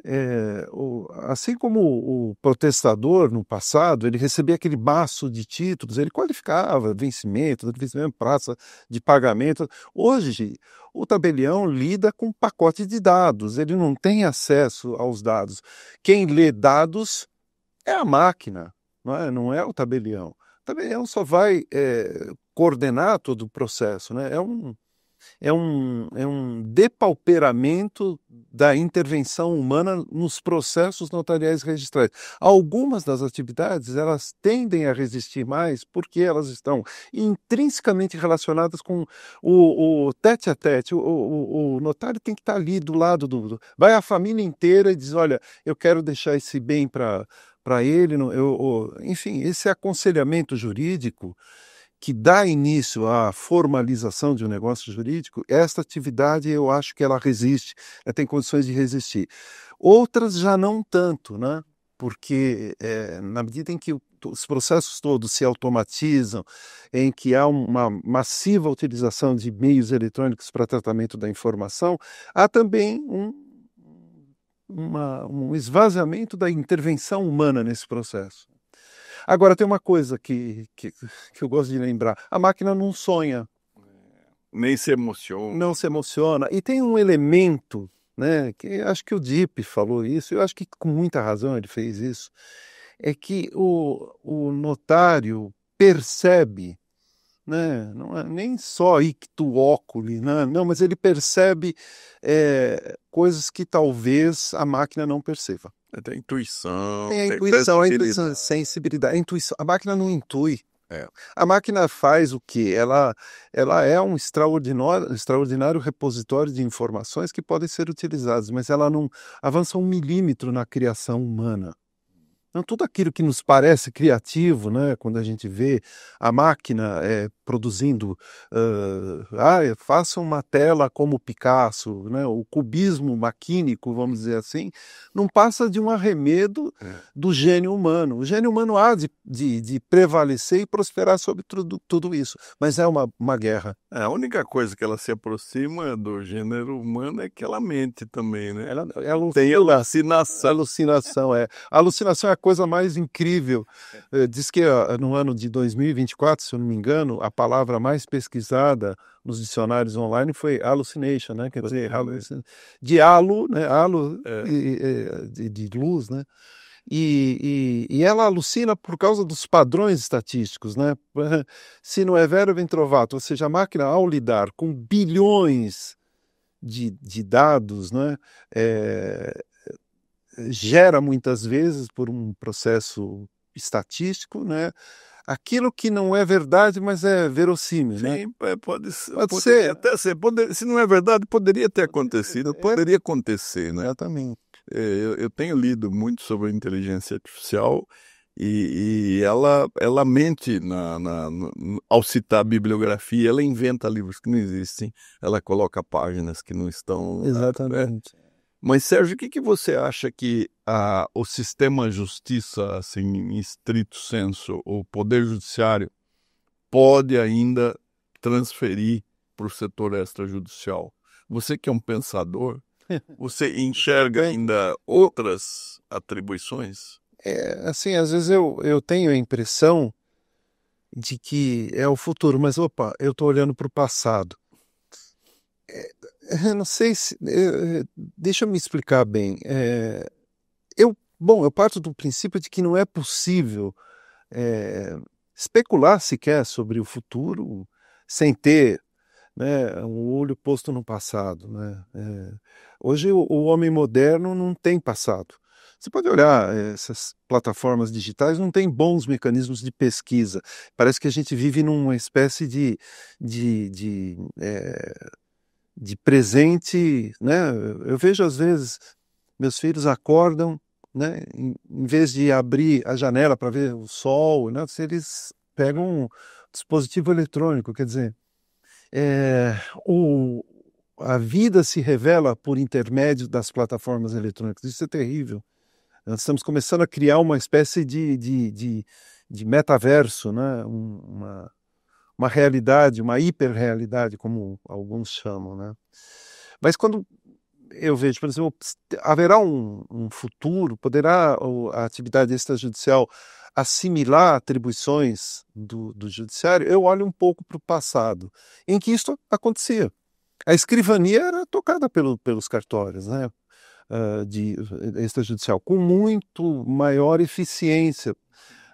Assim como o protestador no passado, ele recebia aquele maço de títulos, ele qualificava vencimento, praça de pagamento. Hoje, o tabelião lida com um pacote de dados, ele não tem acesso aos dados. Quem lê dados é a máquina, não é o tabelião. O tabelião só vai coordenar todo o processo, né? é um depauperamento da intervenção humana nos processos notariais registrais. Algumas das atividades, elas tendem a resistir mais porque elas estão intrinsecamente relacionadas com o tete-a-tete. O notário tem que estar ali do lado Vai a família inteira e diz, olha, eu quero deixar esse bem para ele. Enfim, esse aconselhamento jurídico que dá início à formalização de um negócio jurídico, esta atividade eu acho que ela resiste, ela tem condições de resistir. Outras já não tanto, né? Porque na medida em que os processos todos se automatizam, em que há uma massiva utilização de meios eletrônicos para tratamento da informação, há também um esvaziamento da intervenção humana nesse processo. Agora, tem uma coisa que eu gosto de lembrar. A máquina não sonha. Nem se emociona. Não se emociona. E tem um elemento, né, que acho que o Dipp falou isso, eu acho que com muita razão ele fez isso, é que o notário percebe, né, não é nem só ictu oculi, né, não, mas ele percebe coisas que talvez a máquina não perceba. Tem intuição. Tem a intuição, a sensibilidade. A máquina não intui. A máquina faz o quê? Ela é um extraordinário repositório de informações que podem ser utilizadas, mas ela não avança 1 milímetro na criação humana. Então, tudo aquilo que nos parece criativo, né, quando a gente vê a máquina produzindo, faça uma tela como Picasso, né, o cubismo maquínico, vamos dizer assim, não passa de um arremedo do gênio humano. O gênio humano há de prevalecer e prosperar sobre tudo isso, mas é uma guerra. A única coisa que ela se aproxima do gênero humano é que ela mente também, né? Ela tem alucinação. A alucinação é a coisa mais incrível. Diz que no ano de 2024, se eu não me engano, a palavra mais pesquisada nos dicionários online foi hallucination, né? Quer dizer, de halo, né? Halo de luz, né? E ela alucina por causa dos padrões estatísticos, né? Se não é vero, vem trovato. Ou seja, a máquina, ao lidar com bilhões de dados, né? Gera muitas vezes, por um processo estatístico, né, aquilo que não é verdade, mas é verossímil. Sim, né? Pode ser. Até ser. Se não é verdade, poderia ter acontecido, poderia acontecer. Né? Exatamente. Eu tenho lido muito sobre a inteligência artificial e ela mente ao citar a bibliografia, ela inventa livros que não existem, ela coloca páginas que não estão... Exatamente. Mas, Sérgio, o que você acha que o sistema justiça, assim, em estrito senso, o poder judiciário, pode ainda transferir para o setor extrajudicial? Você que é um pensador, você enxerga ainda outras atribuições? Assim, às vezes eu tenho a impressão de que é o futuro, mas opa, eu estou olhando para o passado. Eu não sei se... deixa eu me explicar bem. Eu parto do princípio de que não é possível especular sequer sobre o futuro sem ter, né, um olho posto no passado. Né? Hoje o homem moderno não tem passado. Você pode olhar, essas plataformas digitais não têm bons mecanismos de pesquisa. Parece que a gente vive numa espécie de presente, né? Eu vejo às vezes meus filhos acordam, né? Em vez de abrir a janela para ver o sol, né? Eles pegam um dispositivo eletrônico, quer dizer, a vida se revela por intermédio das plataformas eletrônicas. Isso é terrível. Nós estamos começando a criar uma espécie de metaverso, né? Uma realidade, uma hiperrealidade, como alguns chamam, né? Mas quando eu vejo, por exemplo, haverá um futuro, poderá a atividade extrajudicial assimilar atribuições do judiciário, eu olho um pouco para o passado, em que isso acontecia. A escrivania era tocada pelos cartórios, né? De extrajudicial, com muito maior eficiência.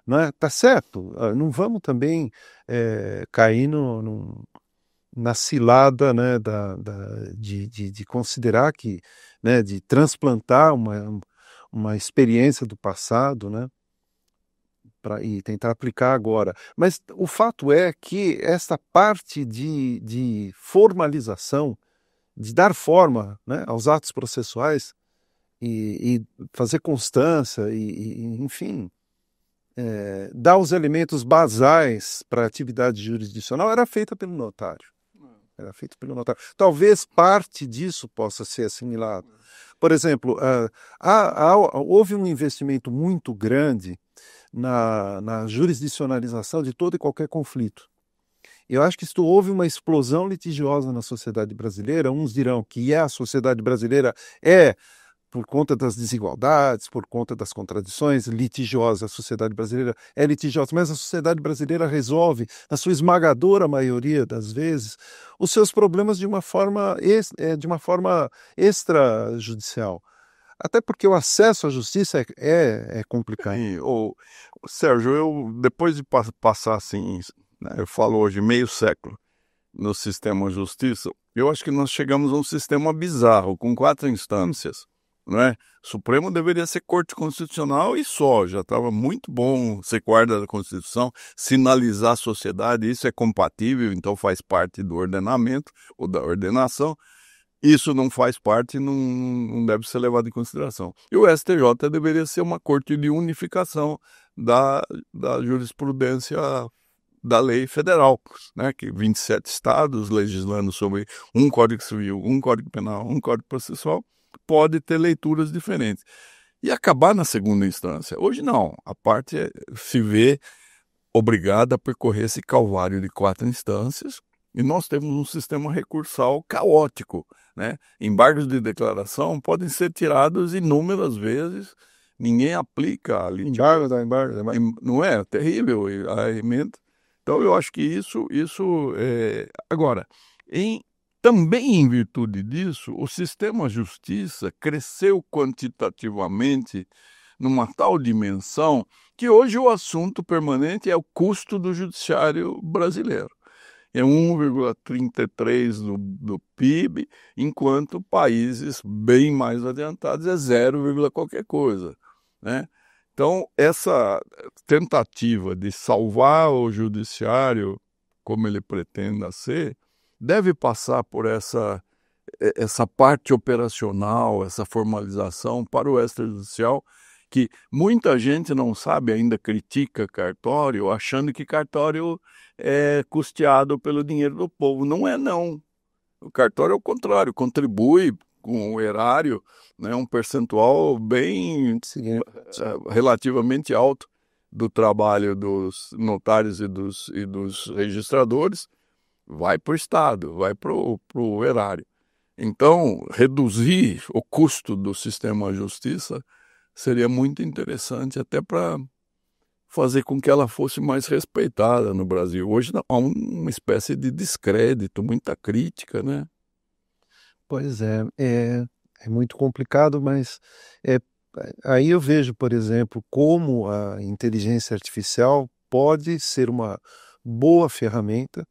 Né? Tá certo, não vamos também cair na cilada, né, de considerar que, né, de transplantar uma experiência do passado, né, e tentar aplicar agora. Mas o fato é que essa parte de formalização, de dar forma, né, aos atos processuais e fazer constância enfim, dar os elementos basais para a atividade jurisdicional era feita pelo notário. Era feito pelo notário. Talvez parte disso possa ser assimilado. Por exemplo, houve um investimento muito grande na jurisdicionalização de todo e qualquer conflito. Eu acho que isto houve uma explosão litigiosa na sociedade brasileira. Uns dirão que a sociedade brasileira é, por conta das desigualdades, por conta das contradições, litigiosa. A sociedade brasileira é litigiosa, mas a sociedade brasileira resolve, na sua esmagadora maioria das vezes, os seus problemas de uma forma extrajudicial. Até porque o acesso à justiça é complicado. Sim, Sérgio, eu depois de passar assim, né, eu falo hoje meio século no sistema de justiça, eu acho que nós chegamos a um sistema bizarro, com 4 instâncias, não é? Supremo deveria ser Corte Constitucional e só, já estava muito bom ser guarda da Constituição, sinalizar à sociedade, isso é compatível, então faz parte do ordenamento ou da ordenação. Isso não faz parte, não deve ser levado em consideração. E o STJ deveria ser uma corte de unificação da jurisprudência da lei federal, né? Que 27 estados legislando sobre um Código Civil, um Código Penal, um Código Processual, pode ter leituras diferentes. E acabar na segunda instância. Hoje não, a parte se vê obrigada a percorrer esse calvário de 4 instâncias, e nós temos um sistema recursal caótico, né? Embargos de declaração podem ser tirados inúmeras vezes, ninguém aplica ali. Embargo. Não é? Terrível a emenda. Então, eu acho que isso Agora, também em virtude disso, o sistema justiça cresceu quantitativamente numa tal dimensão que hoje o assunto permanente é o custo do judiciário brasileiro. É 1,33 do PIB, enquanto países bem mais adiantados é 0, qualquer coisa, né? Então, essa tentativa de salvar o judiciário, como ele pretenda ser, deve passar por essa parte operacional, essa formalização para o extrajudicial, que muita gente não sabe, ainda critica cartório, achando que cartório é custeado pelo dinheiro do povo. Não é, não. O cartório é o contrário, contribui com o erário, né, um percentual bem relativamente alto do trabalho dos notários e dos registradores, vai para o Estado, vai para o erário. Então, reduzir o custo do sistema de justiça seria muito interessante, até para fazer com que ela fosse mais respeitada no Brasil. Hoje há uma espécie de descrédito, muita crítica, né? Pois é muito complicado, mas aí eu vejo, por exemplo, como a inteligência artificial pode ser uma boa ferramenta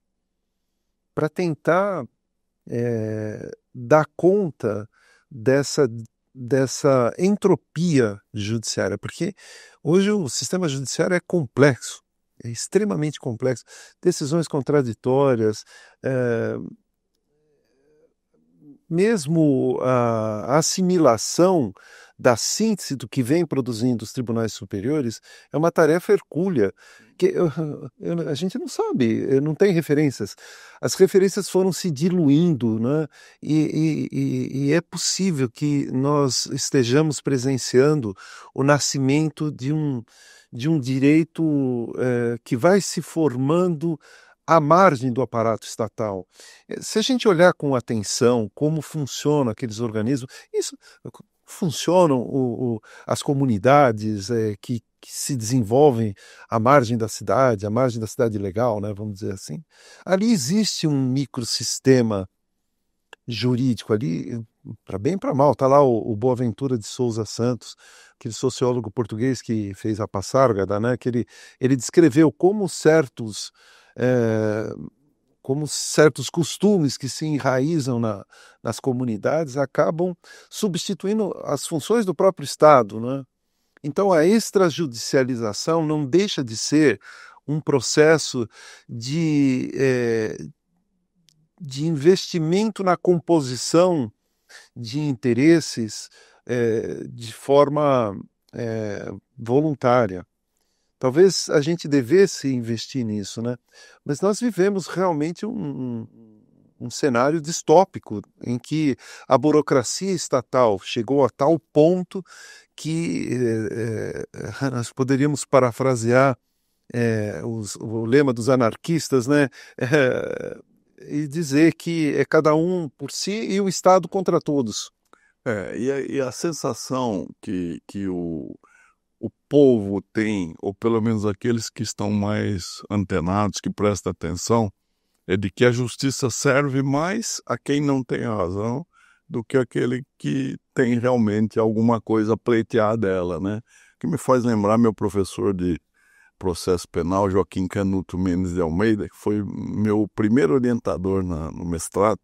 para tentar dar conta dessa entropia judiciária, porque hoje o sistema judiciário é complexo, é extremamente complexo, decisões contraditórias, mesmo a assimilação da síntese do que vem produzindo os tribunais superiores é uma tarefa hercúlea, que a gente não sabe, não tem referências. As referências foram se diluindo, né? E é possível que nós estejamos presenciando o nascimento de um direito que vai se formando à margem do aparato estatal. Se a gente olhar com atenção como funcionam aqueles organismos, isso funcionam as comunidades que se desenvolvem à margem da cidade legal, né, vamos dizer assim. Ali existe um microsistema jurídico ali, para bem e para mal. Está lá o Boaventura de Souza Santos, aquele sociólogo português que fez a Passárgada, né, que ele descreveu como certos como certos costumes que se enraizam nas comunidades acabam substituindo as funções do próprio Estado, né? Então, a extrajudicialização não deixa de ser um processo de investimento na composição de interesses de forma voluntária. Talvez a gente devesse investir nisso, né? Mas nós vivemos realmente um cenário distópico em que a burocracia estatal chegou a tal ponto que nós poderíamos parafrasear o lema dos anarquistas, né? E dizer que é cada um por si e o Estado contra todos. E a sensação que o povo tem, ou pelo menos aqueles que estão mais antenados, que prestam atenção, é de que a justiça serve mais a quem não tem razão do que aquele que tem realmente alguma coisa a pleitear dela, né? Que me faz lembrar meu professor de processo penal, Joaquim Canuto Mendes de Almeida, que foi meu primeiro orientador no mestrado.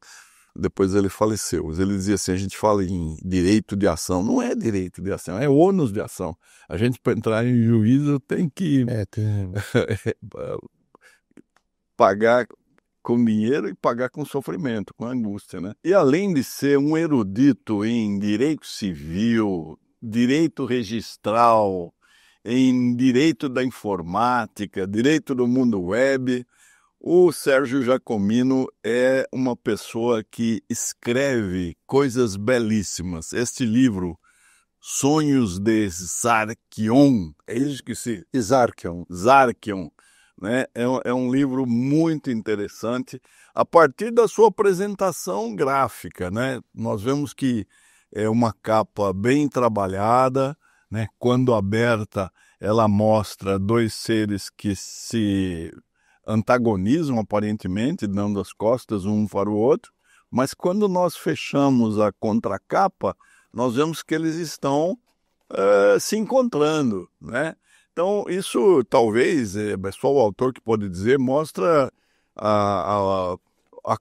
Depois ele faleceu. Ele dizia assim, a gente fala em direito de ação. Não é direito de ação, é ônus de ação. A gente, para entrar em juízo, tem que pagar com dinheiro e pagar com sofrimento, com angústia, né? E além de ser um erudito em direito civil, direito registral, em direito da informática, direito do mundo web, o Sérgio Giacomino é uma pessoa que escreve coisas belíssimas. Este livro, Sonhos de Zarkion, é isso que se... Zarkion, né? É um livro muito interessante, a partir da sua apresentação gráfica, né? Nós vemos que é uma capa bem trabalhada, né? Quando aberta, ela mostra dois seres que se antagonizam aparentemente, dando as costas um para o outro, mas quando nós fechamos a contracapa, nós vemos que eles estão se encontrando, né? Então isso talvez, é só o autor que pode dizer, mostra a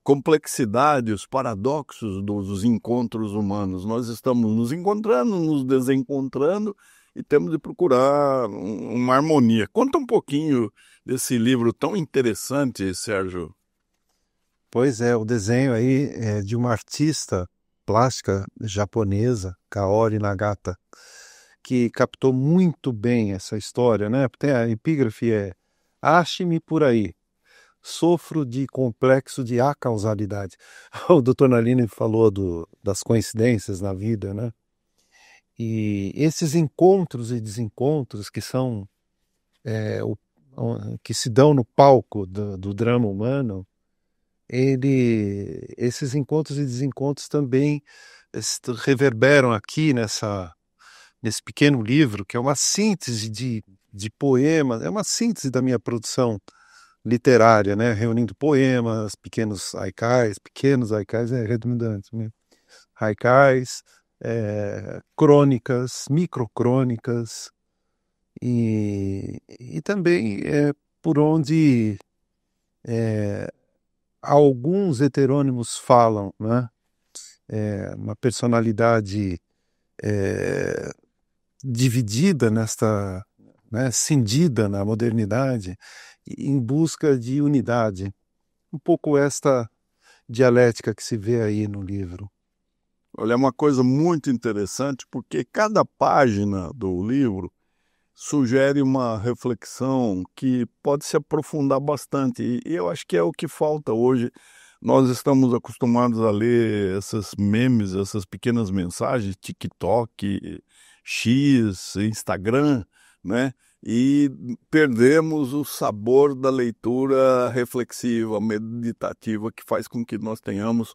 complexidade, os paradoxos dos encontros humanos. Nós estamos nos encontrando, nos desencontrando, e temos de procurar uma harmonia. Conta um pouquinho desse livro tão interessante, Sérgio. Pois é, o desenho aí é de uma artista plástica japonesa, Kaori Nagata, que captou muito bem essa história, né? Tem a epígrafe ache-me por aí, sofro de complexo de acausalidade. O Dr. Nalini falou das coincidências na vida, né? E esses encontros e desencontros que são que se dão no palco do drama humano, esses encontros e desencontros também reverberam aqui nesse pequeno livro, que é uma síntese de poemas, é uma síntese da minha produção literária, né? Reunindo poemas, pequenos haikais é redundante mesmo, haikais, crônicas, microcrônicas, e também por onde alguns heterônimos falam, né? Uma personalidade dividida né, cindida na modernidade, em busca de unidade. Um pouco esta dialética que se vê aí no livro. Olha, é uma coisa muito interessante, porque cada página do livro sugere uma reflexão que pode se aprofundar bastante, e eu acho que é o que falta hoje. Nós estamos acostumados a ler esses memes, essas pequenas mensagens, TikTok, X, Instagram, né? E perdemos o sabor da leitura reflexiva, meditativa, que faz com que nós tenhamos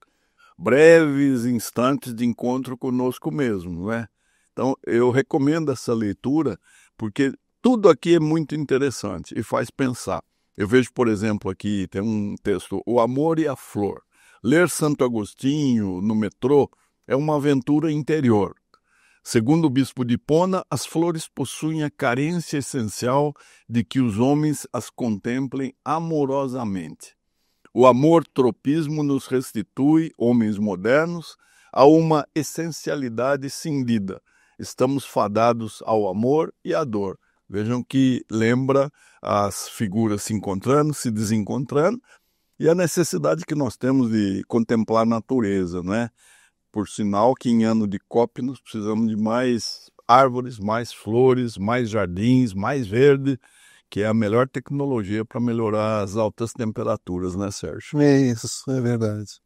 breves instantes de encontro conosco mesmo, né? Então, eu recomendo essa leitura, porque tudo aqui é muito interessante e faz pensar. Eu vejo, por exemplo, aqui tem um texto, O Amor e a Flor. Ler Santo Agostinho no metrô é uma aventura interior. Segundo o bispo de Hipona, as flores possuem a carência essencial de que os homens as contemplem amorosamente. O amor-tropismo nos restitui, homens modernos, a uma essencialidade cindida. Estamos fadados ao amor e à dor. Vejam que lembra as figuras se encontrando, se desencontrando, e a necessidade que nós temos de contemplar a natureza, não é? Por sinal que em ano de COP nós precisamos de mais árvores, mais flores, mais jardins, mais verde, que é a melhor tecnologia para melhorar as altas temperaturas, né, Sérgio? É isso, é verdade.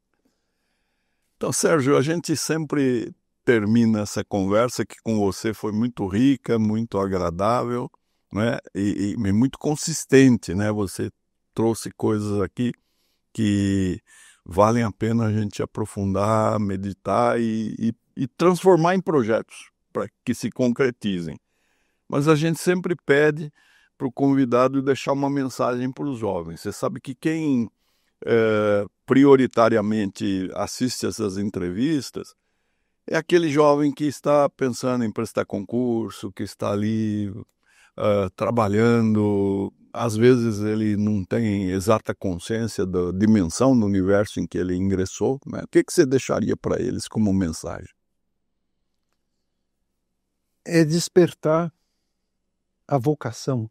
Então, Sérgio, a gente sempre termina essa conversa que com você foi muito rica, muito agradável, né? E muito consistente, né? Você trouxe coisas aqui que valem a pena a gente aprofundar, meditar e transformar em projetos para que se concretizem. Mas a gente sempre pede para o convidado deixar uma mensagem para os jovens. Você sabe que quem prioritariamente assiste essas entrevistas é aquele jovem que está pensando em prestar concurso, que está ali trabalhando. Às vezes ele não tem exata consciência da dimensão do universo em que ele ingressou, né? O que você deixaria para eles como mensagem? É despertar a vocação,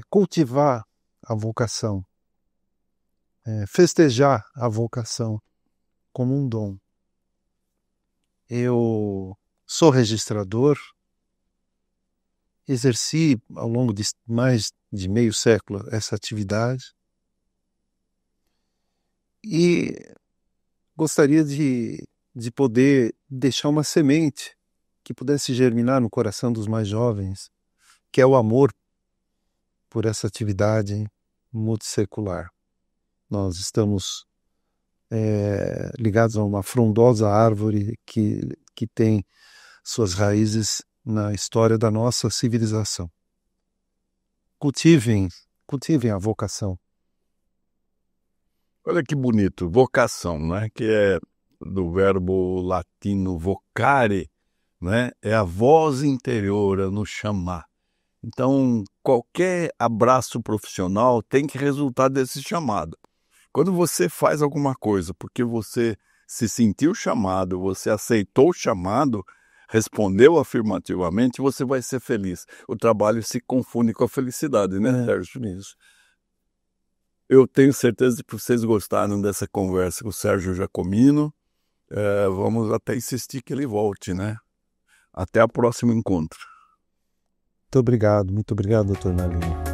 cultivar a vocação, festejar a vocação como um dom. Eu sou registrador, exerci ao longo de mais de meio século essa atividade e gostaria de poder deixar uma semente que pudesse germinar no coração dos mais jovens, que é o amor por essa atividade multissecular. Nós estamos ligados a uma frondosa árvore que tem suas raízes na história da nossa civilização. Cultivem a vocação. Olha que bonito, vocação, né? Que é do verbo latino vocare, né? É a voz interior a nos chamar. Então, qualquer abraço profissional tem que resultar desse chamado. Quando você faz alguma coisa porque você se sentiu chamado, você aceitou o chamado, respondeu afirmativamente, você vai ser feliz. O trabalho se confunde com a felicidade, né, Sérgio? Isso. Eu tenho certeza que vocês gostaram dessa conversa com o Sérgio Giacomino. Vamos até insistir que ele volte, né? Até o próximo encontro. Muito obrigado, doutor Nalini.